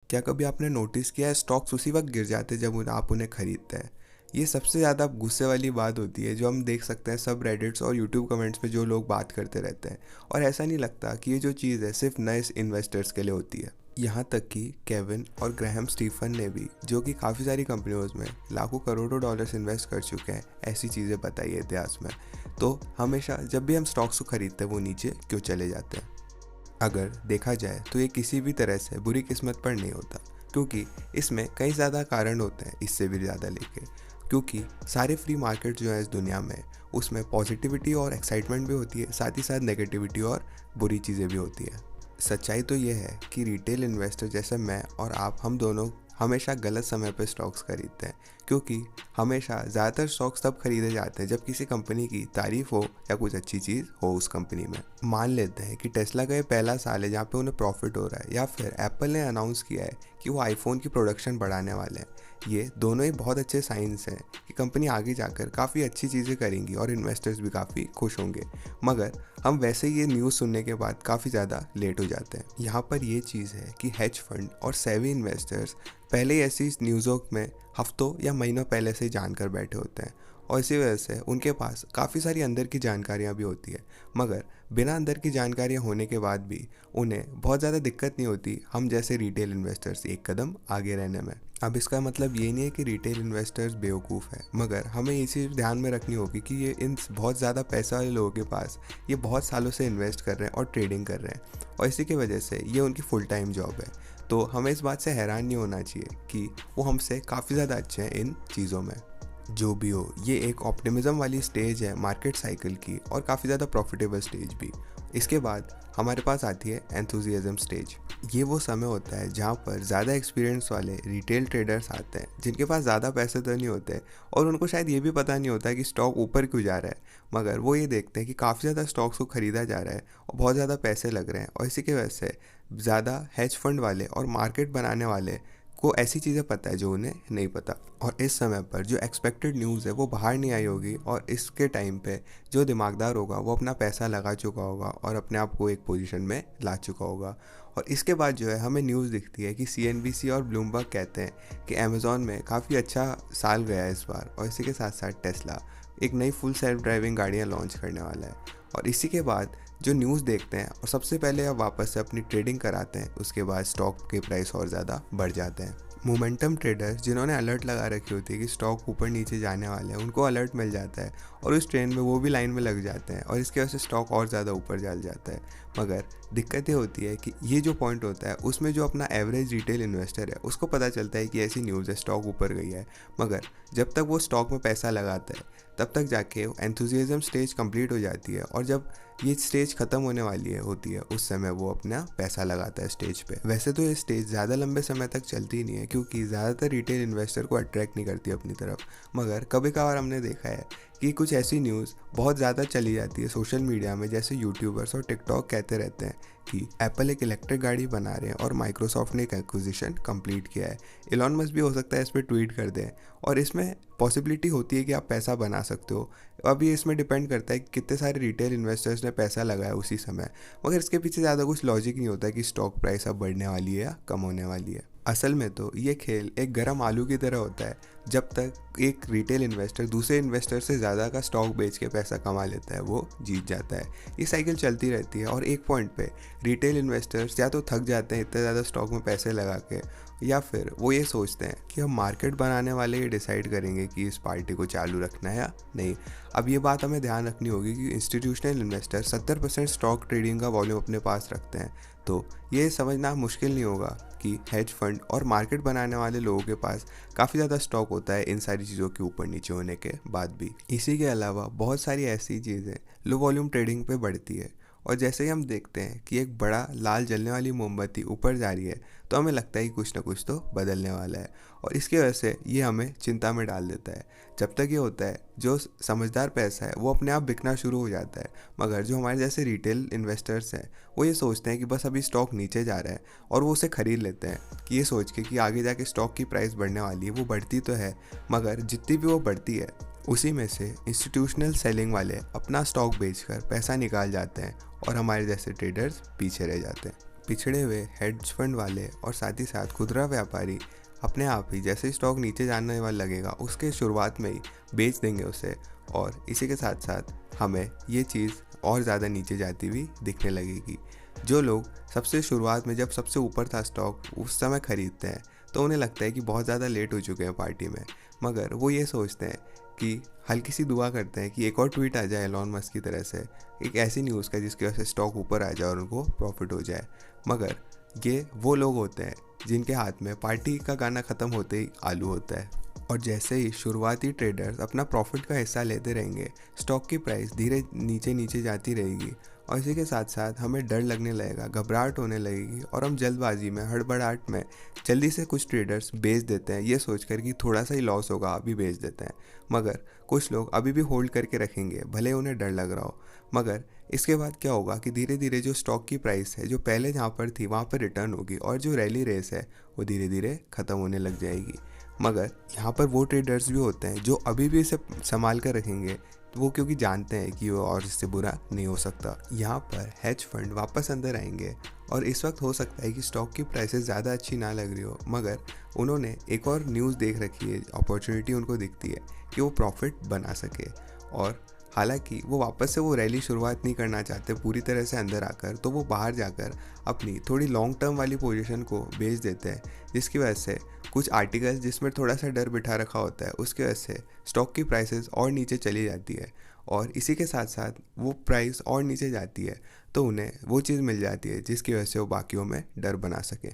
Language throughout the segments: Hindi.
क्या कभी आपने नोटिस किया है स्टॉक्स उसी वक्त गिर जाते हैं जब आप उन्हें खरीदते हैं। ये सबसे ज़्यादा गुस्से वाली बात होती है जो हम देख सकते हैं सब रेडिट्स और यूट्यूब कमेंट्स पे जो लोग बात करते रहते हैं। और ऐसा नहीं लगता कि ये जो चीज़ है सिर्फ नए इन्वेस्टर्स के लिए होती है। यहाँ तक कि केविन और ग्राहम स्टीफन ने भी, जो कि काफ़ी सारी कंपनियों में लाखों करोड़ों डॉलर्स इन्वेस्ट कर चुके हैं, ऐसी चीज़ें बताई है इतिहास में। तो हमेशा जब भी हम स्टॉक्स को खरीदते हैं वो नीचे क्यों चले जाते हैं। अगर देखा जाए तो ये किसी भी तरह से बुरी किस्मत पर नहीं होता, क्योंकि इसमें कई ज़्यादा कारण होते हैं, इससे भी ज़्यादा लेके। क्योंकि सारे फ्री मार्केट जो है इस दुनिया में, उसमें पॉजिटिविटी और एक्साइटमेंट भी होती है, साथ ही साथ नेगेटिविटी और बुरी चीज़ें भी होती है। सच्चाई तो ये है कि रिटेल इन्वेस्टर जैसे मैं और आप, हम दोनों हमेशा गलत समय पर स्टॉक्स खरीदते हैं। क्योंकि हमेशा ज़्यादातर स्टॉक्स तब खरीदे जाते हैं जब किसी कंपनी की तारीफ हो या कुछ अच्छी चीज़ हो उस कंपनी में। मान लेते हैं कि टेस्ला का ये पहला साल है जहाँ पे उन्हें प्रॉफिट हो रहा है, या फिर एप्पल ने अनाउंस किया है कि वो आईफोन की प्रोडक्शन बढ़ाने वाले हैं। ये दोनों ही बहुत अच्छे साइंस हैं कि कंपनी आगे जाकर काफ़ी अच्छी चीज़ें करेंगी और इन्वेस्टर्स भी काफ़ी खुश होंगे। मगर हम वैसे ही ये न्यूज़ सुनने के बाद काफ़ी ज़्यादा लेट हो जाते हैं। यहाँ पर ये चीज़ है कि हेज फंड और सेवी इन्वेस्टर्स पहले ही ऐसी न्यूज़ों में हफ्तों या महीनों पहले से ही जानकर बैठे होते हैं, और इसी वजह से उनके पास काफ़ी सारी अंदर की जानकारियाँ भी होती है। मगर बिना अंदर की जानकारियाँ होने के बाद भी उन्हें बहुत ज़्यादा दिक्कत नहीं होती हम जैसे रिटेल इन्वेस्टर्स एक कदम आगे रहने में। अब इसका मतलब ये नहीं है कि रिटेल इन्वेस्टर्स बेवकूफ़ हैं, मगर हमें ये चीज़ ध्यान में रखनी होगी कि ये इन बहुत ज़्यादा पैसा वाले लोगों के पास ये बहुत सालों से इन्वेस्ट कर रहे हैं और ट्रेडिंग कर रहे हैं, और इसी की वजह से ये उनकी फुल टाइम जॉब है। तो हमें इस बात से हैरान नहीं होना चाहिए कि वो हमसे काफ़ी ज़्यादा अच्छे हैं इन चीज़ों में। जो भी हो, ये एक ऑप्टिमिज्म वाली स्टेज है मार्केट साइकिल की, और काफ़ी ज़्यादा प्रॉफिटेबल स्टेज भी। इसके बाद हमारे पास आती है एंथुजियाज्म स्टेज। ये वो समय होता है जहाँ पर ज़्यादा एक्सपीरियंस वाले रिटेल ट्रेडर्स आते हैं, जिनके पास ज़्यादा पैसे तो नहीं होते और उनको शायद ये भी पता नहीं होता कि स्टॉक ऊपर क्यों जा रहा है, मगर वो ये देखते हैं कि काफ़ी ज़्यादा स्टॉक्स को ख़रीदा जा रहा है और बहुत ज़्यादा पैसे लग रहे हैं, और इसी की वजह से ज़्यादा हेज फंड वाले और मार्केट बनाने वाले को ऐसी चीज़ें पता है जो उन्हें नहीं पता। और इस समय पर जो एक्सपेक्टेड न्यूज़ है वो बाहर नहीं आई होगी, और इसके टाइम पे जो दिमागदार होगा वो अपना पैसा लगा चुका होगा और अपने आप को एक पोजीशन में ला चुका होगा। और इसके बाद जो है हमें न्यूज़ दिखती है कि CNBC और ब्लूमबर्ग कहते हैं कि अमेज़ॉन में काफ़ी अच्छा साल गया है इस बार, और इसी के साथ साथ टेस्ला एक नई फुल सेल्फ ड्राइविंग गाड़ियाँ लॉन्च करने वाला है। और इसी के बाद जो न्यूज़ देखते हैं और सबसे पहले अब वापस से अपनी ट्रेडिंग कराते हैं, उसके बाद स्टॉक के प्राइस और ज़्यादा बढ़ जाते हैं। मोमेंटम ट्रेडर्स जिन्होंने अलर्ट लगा रखी होती है कि स्टॉक ऊपर नीचे जाने वाले हैं, उनको अलर्ट मिल जाता है और उस ट्रेन में वो भी लाइन में लग जाते हैं, और इसकी वजह से स्टॉक और ज़्यादा ऊपर चल जाता है। मगर दिक्कत ये होती है कि ये जो पॉइंट होता है उसमें जो अपना एवरेज रिटेल इन्वेस्टर है उसको पता चलता है कि ऐसी न्यूज़ है स्टॉक ऊपर गई है, मगर जब तक वो स्टॉक में पैसा लगाता है तब तक जाके एंथुजियाज्म स्टेज कंप्लीट हो जाती है, और जब ये स्टेज ख़त्म होने वाली है होती है उस समय वो अपना पैसा लगाता है स्टेज पे। वैसे तो ये स्टेज ज़्यादा लंबे समय तक चलती नहीं है, क्योंकि ज़्यादातर रिटेल इन्वेस्टर को अट्रैक्ट नहीं करती अपनी तरफ, मगर कभी कभार हमने देखा है कि कुछ ऐसी न्यूज़ बहुत ज़्यादा चली जाती है सोशल मीडिया में, जैसे यूट्यूबर्स और टिकटॉक कहते रहते हैं कि एप्पल एक इलेक्ट्रिक गाड़ी बना रहे हैं और माइक्रोसॉफ्ट ने एक एक्विजिशन कंप्लीट किया है। इलॉन मस्क भी हो सकता है इस पर ट्वीट कर दें, और इसमें पॉसिबिलिटी होती है कि आप पैसा बना सकते हो। अब ये इसमें डिपेंड करता है कि कितने सारे रिटेल इन्वेस्टर्स ने पैसा लगाया उसी समय, मगर इसके पीछे ज़्यादा कुछ लॉजिक नहीं होता कि स्टॉक प्राइस अब बढ़ने वाली है या कम होने वाली है। असल में तो ये खेल एक गर्म आलू की तरह होता है, जब तक एक रिटेल इन्वेस्टर दूसरे इन्वेस्टर से ज़्यादा का स्टॉक बेच के पैसा कमा लेता है वो जीत जाता है। ये साइकिल चलती रहती है, और एक पॉइंट पे रिटेल इन्वेस्टर्स या तो थक जाते हैं इतने ज़्यादा स्टॉक में पैसे लगा के, या फिर वो ये सोचते हैं कि हम मार्केट बनाने वाले ये डिसाइड करेंगे कि इस पार्टी को चालू रखना है या नहीं। अब ये बात हमें ध्यान रखनी होगी कि इंस्टीट्यूशनल इन्वेस्टर 70% स्टॉक ट्रेडिंग का वॉल्यूम अपने पास रखते हैं, तो ये समझना मुश्किल नहीं होगा कि हेज फंड और मार्केट बनाने वाले लोगों के पास काफ़ी ज़्यादा स्टॉक होता है इन सारी चीज़ों के ऊपर नीचे होने के बाद भी। इसी के अलावा बहुत सारी ऐसी चीज़ें लो वॉल्यूम ट्रेडिंग पे बढ़ती है, और जैसे ही हम देखते हैं कि एक बड़ा लाल जलने वाली मोमबत्ती ऊपर जा रही है, तो हमें लगता है कि कुछ ना कुछ तो बदलने वाला है, और इसकी वजह से ये हमें चिंता में डाल देता है। जब तक ये होता है जो समझदार पैसा है वो अपने आप बिकना शुरू हो जाता है, मगर जो हमारे जैसे रिटेल इन्वेस्टर्स हैं वो ये सोचते हैं कि बस अभी स्टॉक नीचे जा रहा है, और वो उसे ख़रीद लेते हैं कि ये सोच के कि आगे जाके स्टॉक की प्राइस बढ़ने वाली है। वो बढ़ती तो है, मगर जितनी भी वो बढ़ती है उसी में से इंस्टीट्यूशनल सेलिंग वाले अपना स्टॉक बेचकर पैसा निकाल जाते हैं, और हमारे जैसे ट्रेडर्स पीछे रह जाते हैं। पिछड़े हुए हेज फंड वाले और साथ ही साथ खुदरा व्यापारी अपने आप ही जैसे ही स्टॉक नीचे जाने वाला लगेगा उसके शुरुआत में ही बेच देंगे उसे, और इसी के साथ साथ हमें ये चीज़ और ज़्यादा नीचे जाती हुई दिखने लगेगी। जो लोग सबसे शुरुआत में जब सबसे ऊपर था स्टॉक उस समय ख़रीदते हैं तो उन्हें लगता है कि बहुत ज़्यादा लेट हो चुके हैं पार्टी में, मगर वो ये सोचते हैं कि हल्की सी दुआ करते हैं कि एक और ट्वीट आ जाए एलॉन मस्क की तरह से, एक ऐसी न्यूज़ का जिसकी वजह से स्टॉक ऊपर आ जाए और उनको प्रॉफिट हो जाए। मगर ये वो लोग होते हैं जिनके हाथ में पार्टी का गाना ख़त्म होते ही आलू होता है, और जैसे ही शुरुआती ट्रेडर्स अपना प्रॉफिट का हिस्सा लेते रहेंगे स्टॉक की प्राइस धीरे नीचे नीचे जाती रहेगी, और इसी के साथ साथ हमें डर लगने लगेगा, घबराहट होने लगेगी, और हम जल्दबाजी में हड़बड़ाहट में जल्दी से कुछ ट्रेडर्स बेच देते हैं ये सोचकर कि थोड़ा सा ही लॉस होगा अभी बेच देते हैं। मगर कुछ लोग अभी भी होल्ड करके रखेंगे भले उन्हें डर लग रहा हो। मगर इसके बाद क्या होगा कि धीरे धीरे जो स्टॉक की प्राइस है जो पहले जहाँ पर थी वहाँ पर रिटर्न होगी, और जो रैली रेस है वो धीरे धीरे ख़त्म होने लग जाएगी। मगर यहाँ पर वो ट्रेडर्स भी होते हैं जो अभी भी इसे संभाल कर रखेंगे, वो क्योंकि जानते हैं कि वो और इससे बुरा नहीं हो सकता। यहाँ पर हेज फंड वापस अंदर आएंगे, और इस वक्त हो सकता है कि स्टॉक की प्राइसेस ज़्यादा अच्छी ना लग रही हो, मगर उन्होंने एक और न्यूज़ देख रखी है, अपॉर्चुनिटी उनको दिखती है कि वो प्रॉफिट बना सके। और हालांकि वो वापस से वो रैली शुरुआत नहीं करना चाहते पूरी तरह से अंदर आकर, तो वो बाहर जाकर अपनी थोड़ी लॉन्ग टर्म वाली पोजीशन को बेच देते हैं, जिसकी वजह से कुछ आर्टिकल्स जिसमें थोड़ा सा डर बिठा रखा होता है उसकी वजह से स्टॉक की प्राइसेस और नीचे चली जाती है, और इसी के साथ साथ वो प्राइस और नीचे जाती है तो उन्हें वो चीज़ मिल जाती है जिसकी वजह से वो बाकियों में डर बना सके।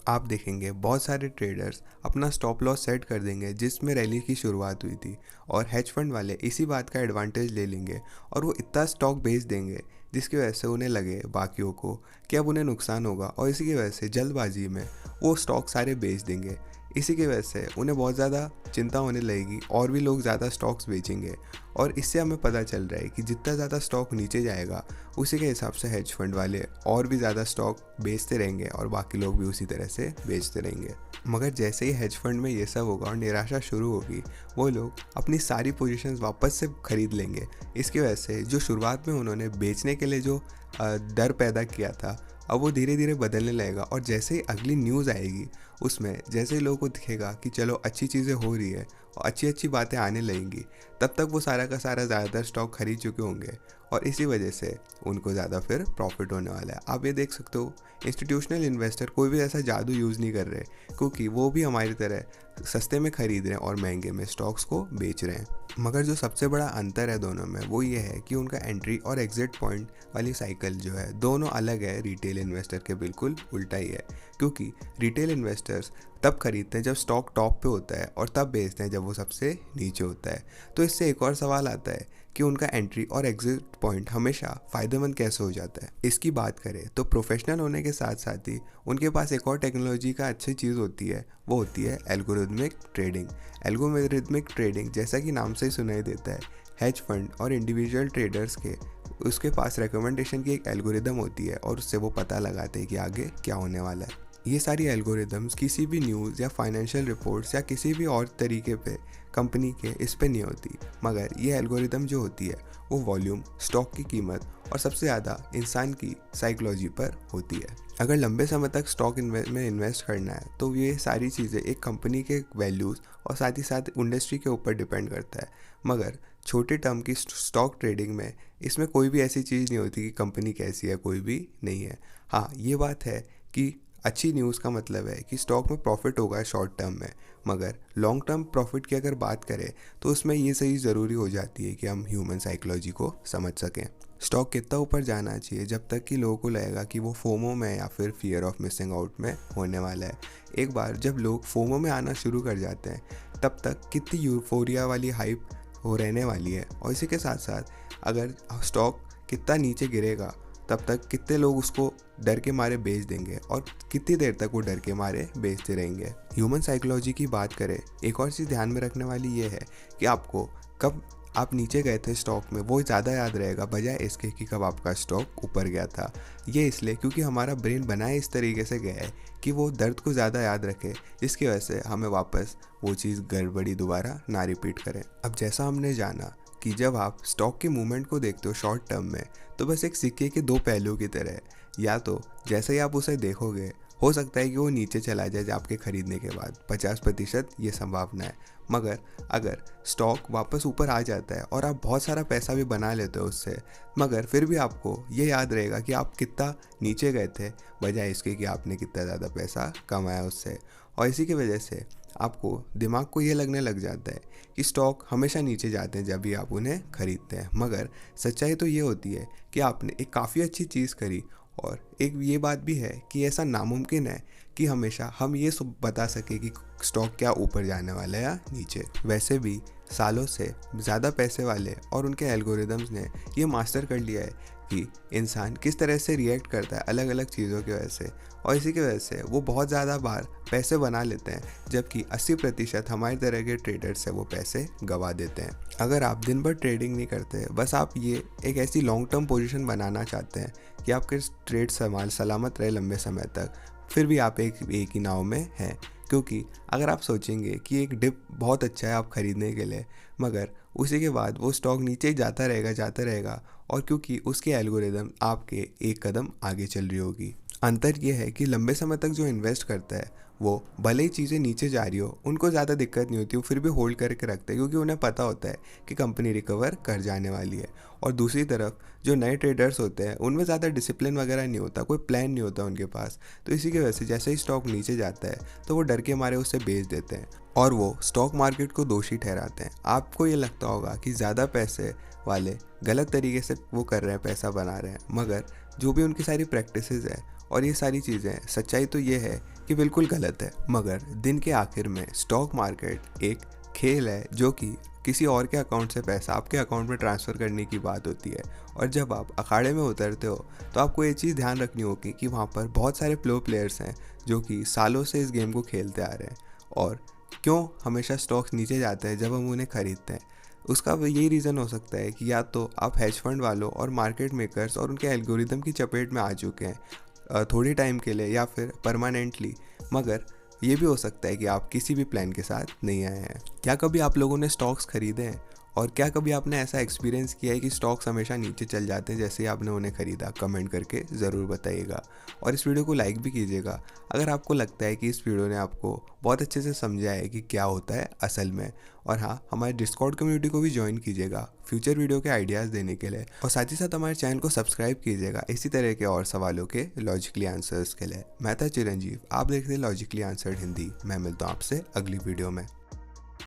आप देखेंगे बहुत सारे ट्रेडर्स अपना स्टॉप लॉस सेट कर देंगे जिसमें रैली की शुरुआत हुई थी, और हेज फंड वाले इसी बात का एडवांटेज ले लेंगे और वो इतना स्टॉक बेच देंगे जिसकी वजह से उन्हें लगे बाकियों को कि अब उन्हें नुकसान होगा, और इसी की वजह से जल्दबाजी में वो स्टॉक सारे बेच देंगे। इसी की वजह से उन्हें बहुत ज़्यादा चिंता होने लगेगी और भी लोग ज़्यादा स्टॉक्स बेचेंगे, और इससे हमें पता चल रहा है कि जितना ज़्यादा स्टॉक नीचे जाएगा उसी के हिसाब से हेज फंड वाले और भी ज़्यादा स्टॉक बेचते रहेंगे और बाकी लोग भी उसी तरह से बेचते रहेंगे। मगर जैसे ही हेज फंड में ये सब होगा और निराशा शुरू होगी, वो लोग अपनी सारी पोजीशंस वापस से खरीद लेंगे। इसकी वजह से जो शुरुआत में उन्होंने बेचने के लिए जो डर पैदा किया था अब वो धीरे धीरे बदलने लगेगा, और जैसे ही अगली न्यूज़ आएगी उसमें जैसे ही लोगों को दिखेगा कि चलो अच्छी चीज़ें हो रही है और अच्छी अच्छी बातें आने लगेंगी, तब तक वो सारा का सारा ज़्यादातर स्टॉक खरीद चुके होंगे, और इसी वजह से उनको ज़्यादा फिर प्रॉफिट होने वाला है। आप ये देख सकते हो इंस्टीट्यूशनल इन्वेस्टर कोई भी ऐसा जादू यूज़ नहीं कर रहे, क्योंकि वो भी हमारी तरह सस्ते में ख़रीद रहे हैं और महंगे में स्टॉक्स को बेच रहे हैं। मगर जो सबसे बड़ा अंतर है दोनों में वो ये है कि उनका एंट्री और एग्जिट पॉइंट वाली साइकिल जो है दोनों अलग है, रिटेल इन्वेस्टर के बिल्कुल उल्टा ही है। क्योंकि रिटेल इन्वेस्टर्स तब खरीदते हैं जब स्टॉक टॉप पे होता है और तब बेचते हैं जब वो सबसे नीचे होता है। तो इससे एक और सवाल आता है कि उनका एंट्री और एग्जिट पॉइंट हमेशा फ़ायदेमंद कैसे हो जाता है। इसकी बात करें तो प्रोफेशनल होने के साथ साथ ही उनके पास एक और टेक्नोलॉजी का अच्छी चीज़ होती है, वो होती है एल्गोरिदमिक ट्रेडिंग। एल्गोरिदमिक ट्रेडिंग जैसा कि नाम से ही सुनाई देता है, हेज फंड और इंडिविजुअल ट्रेडर्स के उसके पास रिकमेंडेशन की एक एल्गोरिदम होती है और उससे वो पता लगाते हैं कि आगे क्या होने वाला है। ये सारी एल्गोरिदम्स किसी भी न्यूज़ या फाइनेंशियल रिपोर्ट्स या किसी भी और तरीके पे कंपनी के इस पे नहीं होती, मगर ये एल्गोरिदम जो होती है वो वॉल्यूम, स्टॉक की कीमत और सबसे ज़्यादा इंसान की साइकोलॉजी पर होती है। अगर लंबे समय तक स्टॉक में इन्वेस्ट करना है तो ये सारी चीज़ें एक कंपनी के वैल्यूज़ और साथ ही साथ इंडस्ट्री के ऊपर डिपेंड करता है। मगर छोटे टर्म की स्टॉक ट्रेडिंग में इसमें कोई भी ऐसी चीज़ नहीं होती कि कंपनी कैसी है, कोई भी नहीं है। हाँ, ये बात है कि अच्छी न्यूज़ का मतलब है कि स्टॉक में प्रॉफिट होगा शॉर्ट टर्म में, मगर लॉन्ग टर्म प्रॉफिट की अगर बात करें तो उसमें ये सही ज़रूरी हो जाती है कि हम ह्यूमन साइकोलॉजी को समझ सकें। स्टॉक कितना ऊपर जाना चाहिए जब तक कि लोगों को लगेगा कि वो फोमो में या फिर फियर ऑफ मिसिंग आउट में होने वाला है। एक बार जब लोग फोमो में आना शुरू कर जाते हैं तब तक कितनी यूफोरिया वाली हाइप हो रहने वाली है, और इसी के साथ साथ अगर स्टॉक कितना नीचे गिरेगा तब तक कितने लोग उसको डर के मारे बेच देंगे और कितनी देर तक वो डर के मारे बेचते रहेंगे। ह्यूमन साइकोलॉजी की बात करें, एक और चीज़ ध्यान में रखने वाली ये है कि आपको कब आप नीचे गए थे स्टॉक में वो ज़्यादा याद रहेगा बजाय इसके कि कब आपका स्टॉक ऊपर गया था। ये इसलिए क्योंकि हमारा ब्रेन बनाए इस तरीके से गया है कि वो दर्द को ज़्यादा याद रखे, जिसकी वजह से हमें वापस वो चीज़ गड़बड़ी दोबारा ना रिपीट करें। अब जैसा हमने जाना कि जब आप स्टॉक के मूवमेंट को देखते हो शॉर्ट टर्म में तो बस एक सिक्के के दो पहलू की तरह है। या तो जैसे ही आप उसे देखोगे हो सकता है कि वो नीचे चला जाए आपके खरीदने के बाद, 50% ये संभावना है। मगर अगर स्टॉक वापस ऊपर आ जाता है और आप बहुत सारा पैसा भी बना लेते हो उससे, मगर फिर भी आपको ये याद रहेगा कि आप कितना नीचे गए थे बजाय इसके कि आपने कितना ज़्यादा पैसा कमाया उससे। और इसी की वजह से आपको दिमाग को ये लगने लग जाता है कि स्टॉक हमेशा नीचे जाते हैं जब भी आप उन्हें खरीदते हैं। मगर सच्चाई तो ये होती है कि आपने एक काफ़ी अच्छी चीज़ करी, और एक ये बात भी है कि ऐसा नामुमकिन है कि हमेशा हम ये सब बता सके कि स्टॉक क्या ऊपर जाने वाला है या नीचे। वैसे भी सालों से ज़्यादा पैसे वाले और उनके एल्गोरिदम्स ने ये मास्टर कर लिया है कि इंसान किस तरह से रिएक्ट करता है अलग अलग चीज़ों की वजह से, और इसी की वजह से वो बहुत ज़्यादा बार पैसे बना लेते हैं, जबकि 80% हमारी तरह के ट्रेडर्स से वो पैसे गंवा देते हैं। अगर आप दिन भर ट्रेडिंग नहीं करते, बस आप ये एक ऐसी लॉन्ग टर्म पोजीशन बनाना चाहते हैं कि आपके ट्रेड सलामत रहे लंबे समय तक, फिर भी आप एक ही नाव में हैं। क्योंकि अगर आप सोचेंगे कि एक डिप बहुत अच्छा है आप ख़रीदने के लिए, मगर उसी के बाद वो स्टॉक नीचे जाता रहेगा, और क्योंकि उसके एल्गोरिदम आपके एक कदम आगे चल रही होगी। अंतर ये है कि लंबे समय तक जो इन्वेस्ट करता है वो भले ही चीज़ें नीचे जा रही हो उनको ज़्यादा दिक्कत नहीं होती, वो फिर भी होल्ड करके रखते हैं क्योंकि उन्हें पता होता है कि कंपनी रिकवर कर जाने वाली है। और दूसरी तरफ जो नए ट्रेडर्स होते हैं उनमें ज़्यादा डिसिप्लिन वगैरह नहीं होता, कोई प्लान नहीं होता उनके पास, तो इसी की वजह से जैसे ही स्टॉक नीचे जाता है तो वो डर के मारे उसे बेच देते हैं और वो स्टॉक मार्केट को दोषी ठहराते हैं। आपको ये लगता होगा कि ज़्यादा पैसे वाले गलत तरीके से वो कर रहे हैं, पैसा बना रहे हैं, मगर जो भी उनकी सारी प्रैक्टिसेस है और ये सारी चीज़ें हैं, सच्चाई तो ये है कि बिल्कुल गलत है। मगर दिन के आखिर में स्टॉक मार्केट एक खेल है जो कि किसी और के अकाउंट से पैसा आपके अकाउंट में ट्रांसफ़र करने की बात होती है। और जब आप अखाड़े में उतरते हो तो आपको ये चीज़ ध्यान रखनी होगी कि वहाँ पर बहुत सारे प्रो प्लेयर्स हैं जो कि सालों से इस गेम को खेलते आ रहे हैं। और क्यों हमेशा स्टॉक्स नीचे जाते हैं जब हम उन्हें खरीदते हैं, उसका यही रीज़न हो सकता है कि या तो आप हेज फंड वालों और मार्केट मेकर्स और उनके एल्गोरिदम की चपेट में आ चुके हैं थोड़ी टाइम के लिए या फिर परमानेंटली, मगर ये भी हो सकता है कि आप किसी भी प्लान के साथ नहीं आए हैं। क्या कभी आप लोगों ने स्टॉक्स खरीदे हैं, और क्या कभी आपने ऐसा एक्सपीरियंस किया है कि स्टॉक्स हमेशा नीचे चल जाते हैं जैसे ही आपने उन्हें ख़रीदा? कमेंट करके ज़रूर बताइएगा और इस वीडियो को लाइक भी कीजिएगा अगर आपको लगता है कि इस वीडियो ने आपको बहुत अच्छे से समझाया है कि क्या होता है असल में। और हाँ, हमारे डिस्कॉर्ड कम्युनिटी को भी ज्वाइन कीजिएगा फ्यूचर वीडियो के आइडियाज़ देने के लिए, और साथ ही साथ हमारे चैनल को सब्सक्राइब कीजिएगा इसी तरह के और सवालों के लॉजिकली आंसर्स के लिए। मैं था चिरंजीव, आप देख रहे हैं लॉजिकली आंसर्ड हिंदी। मैं मिलता हूँ आपसे अगली वीडियो में।